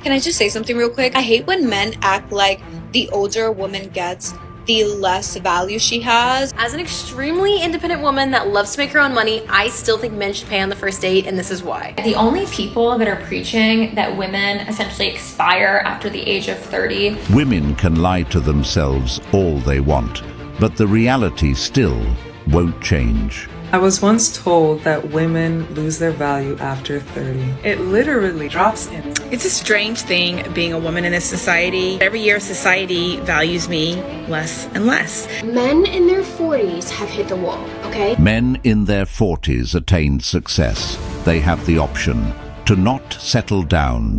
Can I just say something real quick? I hate when men act like the older a woman gets, the less value she has. As an extremely independent woman that loves to make her own money, I still think men should pay on the first date, and this is why. The only people that are preaching that women essentially expire after the age of 30. Women can lie to themselves all they want, but the reality still won't change. I was once told that women lose their value after 30. It literally drops in. It's a strange thing being a woman in this society. Every year society values me less and less. Men in their 40s have hit the wall, okay? Men in their 40s attained success. They have the option to not settle down.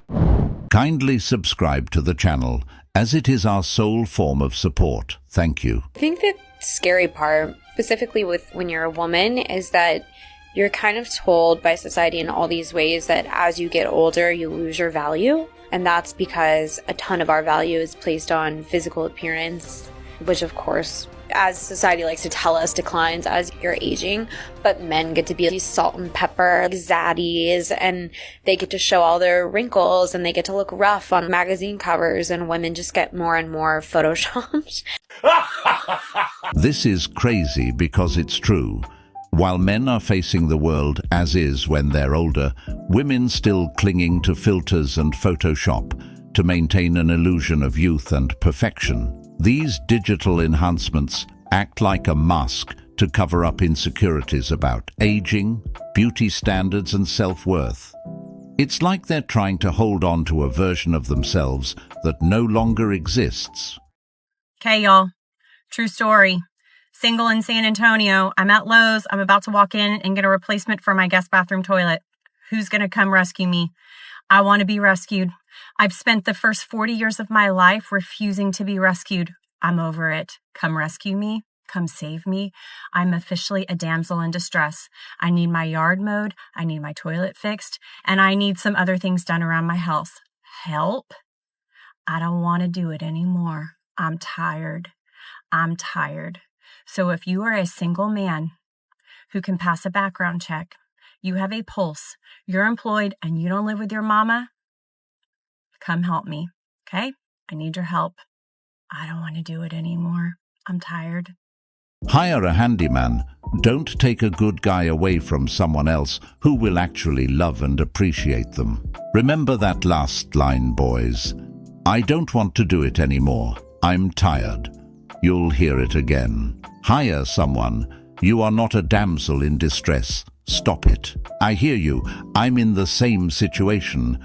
Kindly subscribe to the channel, as it is our sole form of support. Thank you. I think the scary part, specifically with when you're a woman, is that you're kind of told by society in all these ways that as you get older, you lose your value. And that's because a ton of our value is placed on physical appearance, which of course, as society likes to tell us, declines as you're aging. But men get to be these salt and pepper zaddies, and they get to show all their wrinkles, and they get to look rough on magazine covers, and women just get more and more photoshopped. This is crazy because it's true. While men are facing the world as is when they're older, women still clinging to filters and Photoshop to maintain an illusion of youth and perfection. These digital enhancements act like a mask to cover up insecurities about aging, beauty standards, and self-worth. It's like they're trying to hold on to a version of themselves that no longer exists. Okay, y'all. True story. Single in San Antonio. I'm at Lowe's. I'm about to walk in and get a replacement for my guest bathroom toilet. Who's going to come rescue me? I want to be rescued. I've spent the first 40 years of my life refusing to be rescued. I'm over it. Come rescue me. Come save me. I'm officially a damsel in distress. I need my yard mowed. I need my toilet fixed. And I need some other things done around my house. Help? I don't want to do it anymore. I'm tired. I'm tired. So if you are a single man who can pass a background check, you have a pulse, you're employed, and you don't live with your mama, come help me, okay? I need your help. I don't want to do it anymore. I'm tired. Hire a handyman. Don't take a good guy away from someone else who will actually love and appreciate them. Remember that last line, boys. I don't want to do it anymore. I'm tired. You'll hear it again. Hire someone. You are not a damsel in distress. Stop it. I hear you. I'm in the same situation.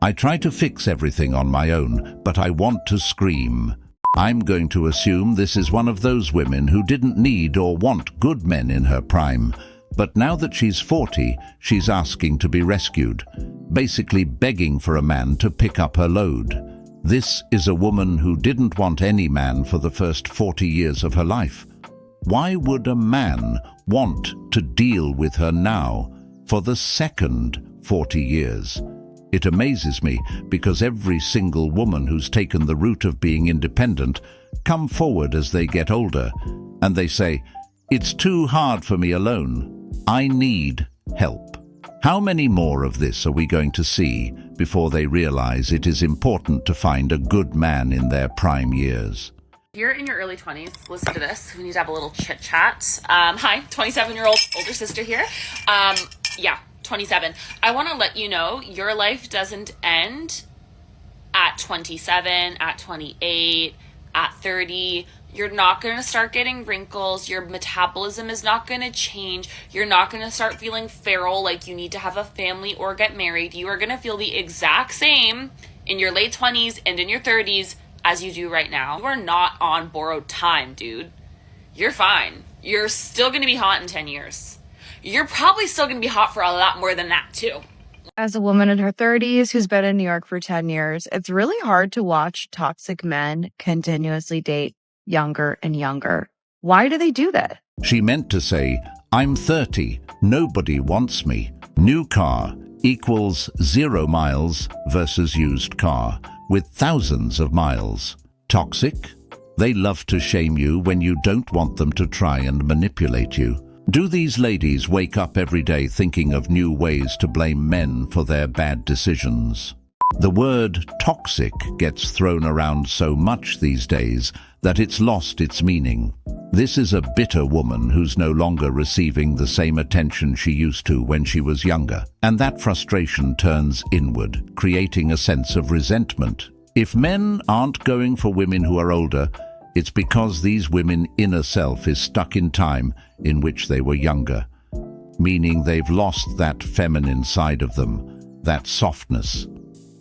I try to fix everything on my own, but I want to scream. I'm going to assume this is one of those women who didn't need or want good men in her prime. But now that she's 40, she's asking to be rescued, basically begging for a man to pick up her load. This is a woman who didn't want any man for the first 40 years of her life. Why would a man want to deal with her now for the second 40 years? It amazes me because every single woman who's taken the route of being independent come forward as they get older, and they say, "It's too hard for me alone. I need help." How many more of this are we going to see before they realize it is important to find a good man in their prime years? If you're in your early 20s, listen to this. We need to have a little chit chat. Hi, 27-year-old older sister here. 27. I want to let you know your life doesn't end at 27, at 28, at 30. You're not going to start getting wrinkles. Your metabolism is not going to change. You're not going to start feeling feral like you need to have a family or get married. You are going to feel the exact same in your late 20s and in your 30s as you do right now. You are not on borrowed time, dude. You're fine. You're still going to be hot in 10 years. You're probably still going to be hot for a lot more than that, too. As a woman in her 30s who's been in New York for 10 years, it's really hard to watch toxic men continuously date younger and younger. Why do they do that? She meant to say, I'm 30, nobody wants me. New car equals 0 miles versus used car with thousands of miles. Toxic? They love to shame you when you don't want them to try and manipulate you. Do these ladies wake up every day thinking of new ways to blame men for their bad decisions? The word toxic gets thrown around so much these days that it's lost its meaning. This is a bitter woman who's no longer receiving the same attention she used to when she was younger, and that frustration turns inward, creating a sense of resentment. If men aren't going for women who are older, it's because these women's inner self is stuck in time in which they were younger, meaning they've lost that feminine side of them, that softness.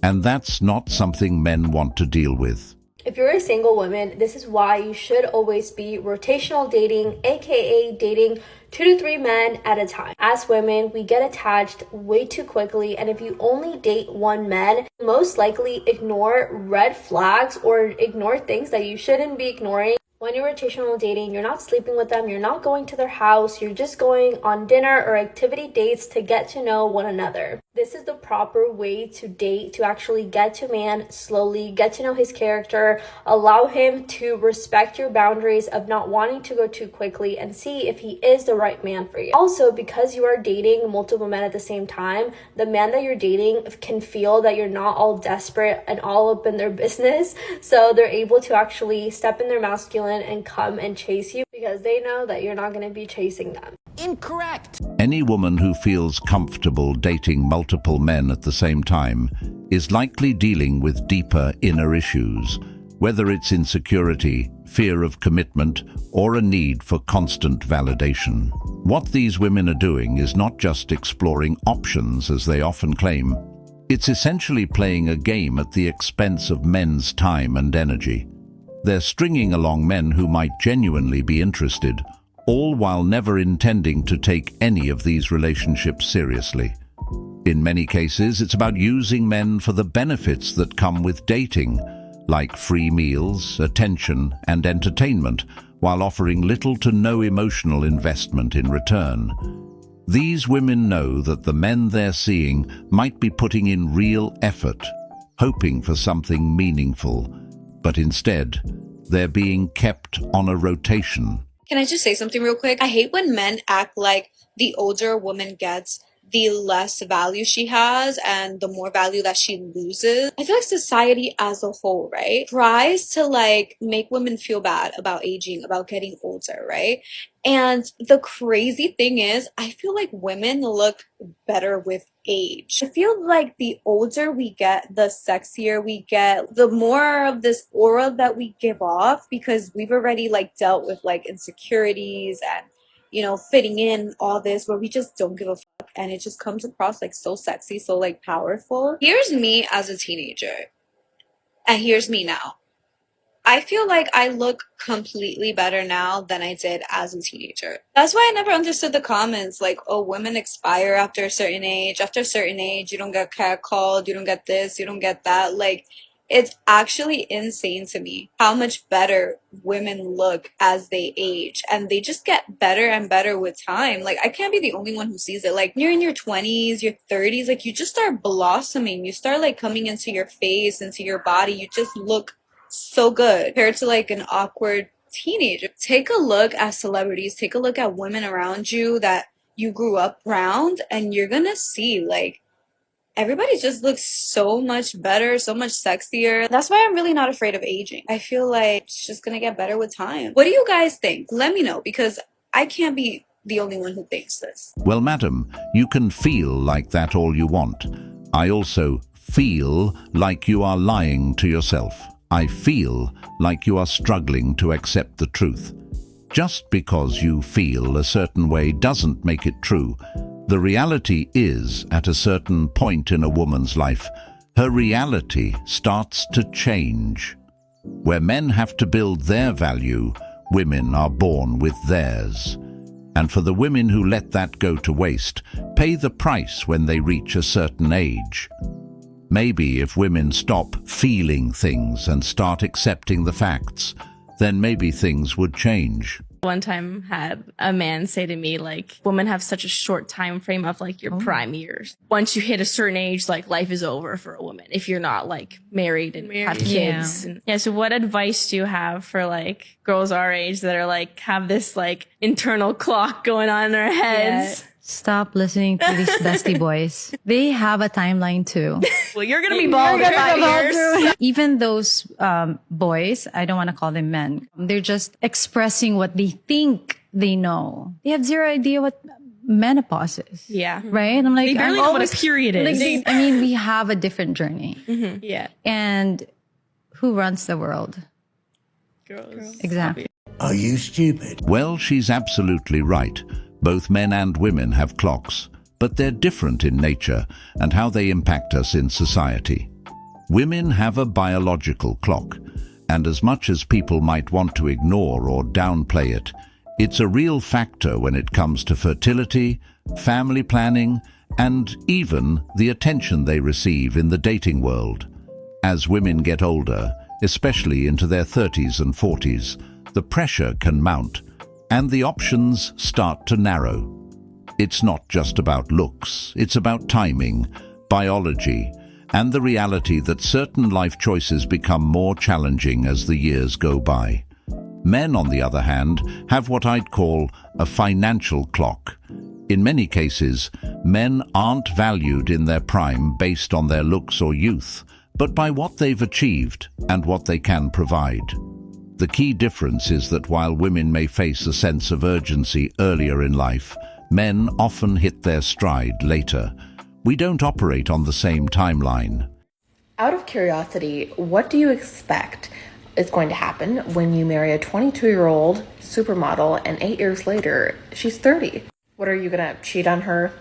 And that's not something men want to deal with. If you're a single woman, this is why you should always be rotational dating, aka dating 2 to 3 men at a time. As women, we get attached way too quickly, and if you only date one man, most likely ignore red flags or ignore things that you shouldn't be ignoring. When you're rotational dating, you're not sleeping with them, you're not going to their house, you're just going on dinner or activity dates to get to know one another. This is the proper way to date, to actually get to man slowly, get to know his character, allow him to respect your boundaries of not wanting to go too quickly, and see if he is the right man for you. Also, because you are dating multiple men at the same time, the man that you're dating can feel that you're not all desperate and all up in their business, so they're able to actually step in their masculine and come and chase you because they know that you're not going to be chasing them. Incorrect. Any woman who feels comfortable dating multiple men at the same time is likely dealing with deeper inner issues, whether it's insecurity, fear of commitment, or a need for constant validation. What these women are doing is not just exploring options, as they often claim. It's essentially playing a game at the expense of men's time and energy. They're stringing along men who might genuinely be interested, all while never intending to take any of these relationships seriously. In many cases, it's about using men for the benefits that come with dating, like free meals, attention, and entertainment, while offering little to no emotional investment in return. These women know that the men they're seeing might be putting in real effort, hoping for something meaningful, but instead, they're being kept on a rotation. Can I just say something real quick? I hate when men act like the older a woman gets, the less value she has and the more value that she loses. I feel like society as a whole, right, tries to like make women feel bad about aging, about getting older, right? And the crazy thing is, I feel like women look better with age. I feel like the older we get, the sexier we get, the more of this aura that we give off, because we've already like dealt with like insecurities and, you know, fitting in, all this, where we just don't give a fuck, and it just comes across like so sexy, so like powerful. Here's me as a teenager, and here's me now. I feel like I look completely better now than I did as a teenager. That's why I never understood the comments like, oh, women expire after a certain age. After a certain age, you don't get catcalled, you don't get this, you don't get that. Like, it's actually insane to me how much better women look as they age, and they just get better and better with time. Like, I can't be the only one who sees it. Like, you're in your 20s, your 30s, like you just start blossoming. You start like coming into your face, into your body. You just look so good compared to like an awkward teenager. Take a look at celebrities, take a look at women around you that you grew up around, and you're gonna see like everybody just looks so much better, so much sexier. That's why I'm really not afraid of aging. I feel like it's just gonna get better with time. What do you guys think? Let me know, because I can't be the only one who thinks this. Well, madam, you can feel like that all you want. I also feel like you are lying to yourself. I feel like you are struggling to accept the truth. Just because you feel a certain way doesn't make it true. The reality is, at a certain point in a woman's life, her reality starts to change. Where men have to build their value, women are born with theirs. And for the women who let that go to waste, pay the price when they reach a certain age. Maybe if women stop feeling things and start accepting the facts, then maybe things would change. One time had a man say to me, like, women have such a short time frame of like your prime years. Once you hit a certain age, like life is over for a woman if you're not like married and have kids. Yeah. So what advice do you have for like girls our age that are like have this like internal clock going on in their heads? Stop listening to these dusty boys. They have a timeline too. Well, you're going to be bald in 5 years. Even those boys, I don't want to call them men. They're just expressing what they think they know. They have zero idea what menopause is. Yeah. Right? I'm like, They barely know what a period is. We have a different journey. Mm-hmm. Yeah. And who runs the world? Girls. Exactly. Are you stupid? Well, she's absolutely right. Both men and women have clocks, but they're different in nature and how they impact us in society. Women have a biological clock, and as much as people might want to ignore or downplay it, it's a real factor when it comes to fertility, family planning, and even the attention they receive in the dating world. As women get older, especially into their 30s and 40s, the pressure can mount, and the options start to narrow. It's not just about looks, it's about timing, biology, and the reality that certain life choices become more challenging as the years go by. Men, on the other hand, have what I'd call a financial clock. In many cases, men aren't valued in their prime based on their looks or youth, but by what they've achieved and what they can provide. The key difference is that while women may face a sense of urgency earlier in life, men often hit their stride later. We don't operate on the same timeline. Out of curiosity, what do you expect is going to happen when you marry a 22-year-old supermodel and 8 years later, she's 30? What, are you gonna cheat on her,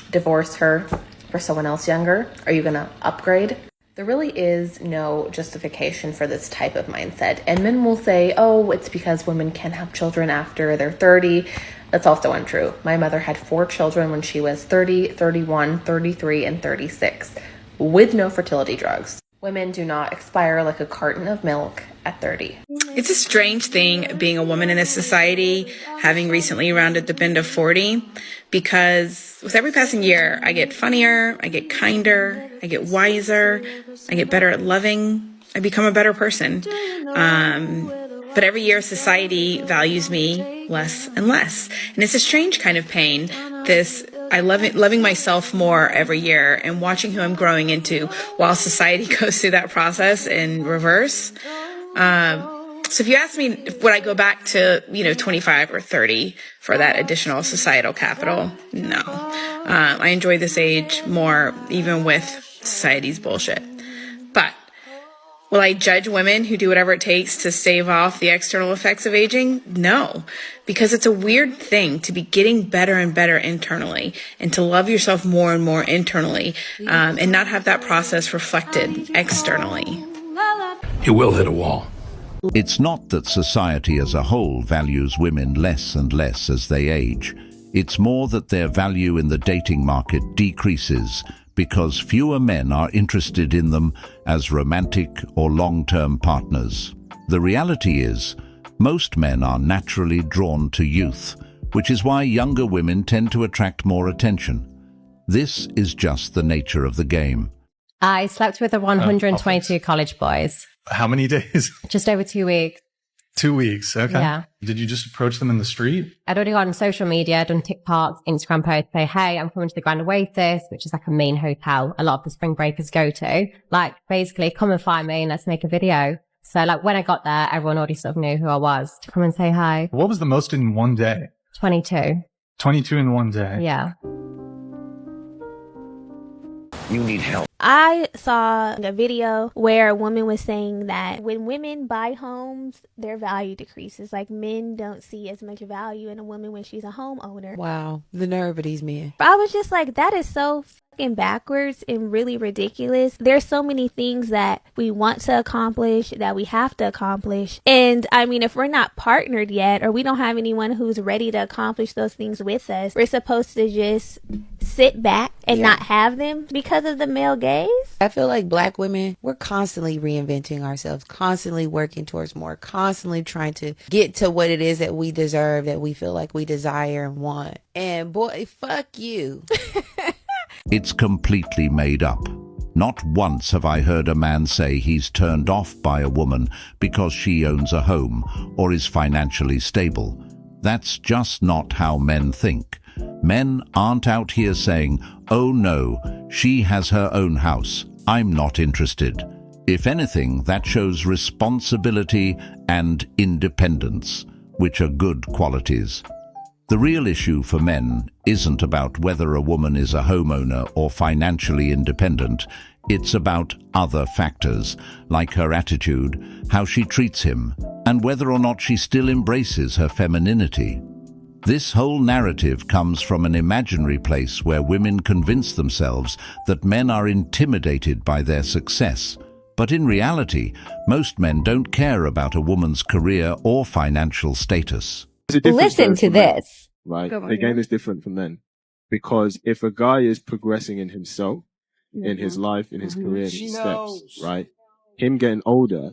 divorce her for someone else younger? Are you gonna upgrade? There really is no justification for this type of mindset. And men will say, oh, it's because women can't have children after they're 30. That's also untrue. My mother had 4 children when she was 30, 31, 33, and 36, with no fertility drugs. Women do not expire like a carton of milk at 30. It's a strange thing being a woman in this society, having recently rounded the bend of 40, because with every passing year, I get funnier, I get kinder, I get wiser, I get better at loving, I become a better person. But every year society values me less and less. And it's a strange kind of pain, loving myself more every year and watching who I'm growing into while society goes through that process in reverse. So if you ask me, would I go back to, 25 or 30 for that additional societal capital? No. I enjoy this age more, even with society's bullshit. But will I judge women who do whatever it takes to stave off the external effects of aging? No, because it's a weird thing to be getting better and better internally and to love yourself more and more internally, and not have that process reflected externally. You will hit a wall. It's not that society as a whole values women less and less as they age. It's more that their value in the dating market decreases because fewer men are interested in them as romantic or long-term partners. The reality is, most men are naturally drawn to youth, which is why younger women tend to attract more attention. This is just the nature of the game. I slept with 122 college boys. How many days? Just over 2 weeks. 2 weeks, okay. Yeah. Did you just approach them in the street? I'd already gone on social media, done TikToks, Instagram posts, say, hey, I'm coming to the Grand Oasis, which is like a main hotel a lot of the spring breakers go to. Like, basically, come and find me and let's make a video. So, like, when I got there, everyone already sort of knew who I was to come and say hi. What was the most in one day? 22. 22 in one day? Yeah. You need help. I saw a video where a woman was saying that when women buy homes, their value decreases. Like, men don't see as much value in a woman when she's a homeowner. Wow, the nerve of these men. I was just like, that is so fucking backwards and really ridiculous. There's so many things that we want to accomplish, that we have to accomplish. And I mean, if we're not partnered yet, or we don't have anyone who's ready to accomplish those things with us, we're supposed to just sit back and not have them because of the male gaze. I feel like Black women, we're constantly reinventing ourselves, constantly working towards more, constantly trying to get to what it is that we deserve, that we feel like we desire and want. And boy, fuck you. It's completely made up. Not once have I heard a man say he's turned off by a woman because she owns a home or is financially stable. That's just not how men think. Men aren't out here saying, "Oh no, she has her own house. I'm not interested." If anything, that shows responsibility and independence, which are good qualities. The real issue for men isn't about whether a woman is a homeowner or financially independent. It's about other factors, like her attitude, how she treats him, and whether or not she still embraces her femininity. This whole narrative comes from an imaginary place where women convince themselves that men are intimidated by their success. But in reality, most men don't care about a woman's career or financial status. Listen to this. Right? Go on, The game yeah. is different from men. Because if a guy is progressing in himself, in his life, in his career, in his steps, right? Him getting older,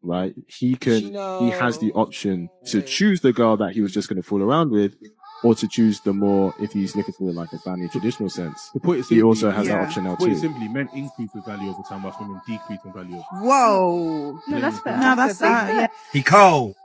right? He has the option to choose the girl that he was just going to fool around with, or to choose the more, if he's looking for like a family traditional sense. To put it simply, He also has that option now Put it too. simply, men increase in value over time, whilst women decrease in value. Whoa. No, that's fair. No, that's Yeah. He cold.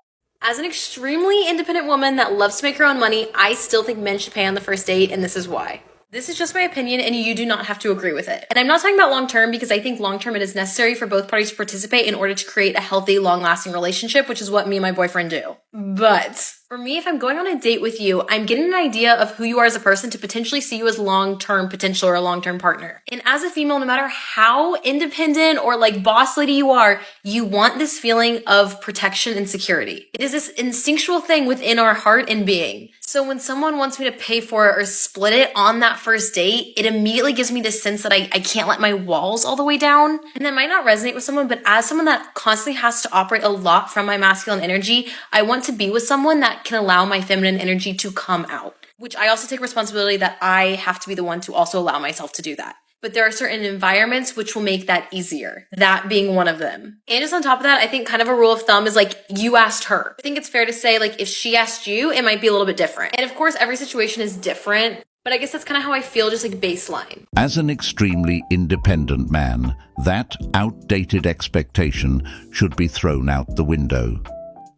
As an extremely independent woman that loves to make her own money, I still think men should pay on the first date, and this is why. This is just my opinion, and you do not have to agree with it. And I'm not talking about long-term, because I think long-term it is necessary for both parties to participate in order to create a healthy, long-lasting relationship, which is what me and my boyfriend do. But for me, if I'm going on a date with you, I'm getting an idea of who you are as a person to potentially see you as long-term potential or a long-term partner. And as a female, no matter how independent or like boss lady you are, you want this feeling of protection and security. It is this instinctual thing within our heart and being. So when someone wants me to pay for it or split it on that first date, it immediately gives me this sense that I can't let my walls all the way down. And that might not resonate with someone, but as someone that constantly has to operate a lot from my masculine energy, I want to be with someone that can allow my feminine energy to come out. Which I also take responsibility that I have to be the one to also allow myself to do that. But there are certain environments which will make that easier, that being one of them. And just on top of that, I think kind of a rule of thumb is like, you asked her. I think it's fair to say, like, if she asked you, it might be a little bit different. And of course, every situation is different, but I guess that's kind of how I feel, just like baseline. As an extremely independent man, that outdated expectation should be thrown out the window.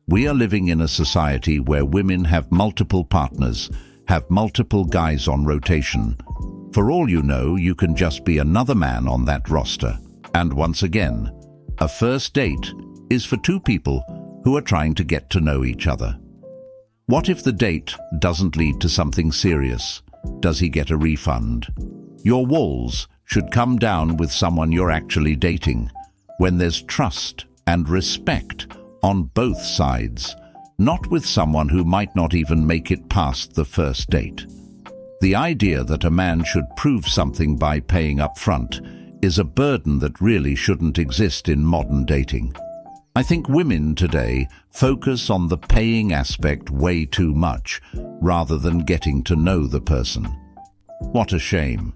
We are living in a society where women have multiple partners, have multiple guys on rotation. For all you know, you can just be another man on that roster. And once again, a first date is for two people who are trying to get to know each other. What if the date doesn't lead to something serious? Does he get a refund? Your walls should come down with someone you're actually dating, when there's trust and respect on both sides, not with someone who might not even make it past the first date. The idea that a man should prove something by paying up front is a burden that really shouldn't exist in modern dating. I think women today focus on the paying aspect way too much, rather than getting to know the person. What a shame.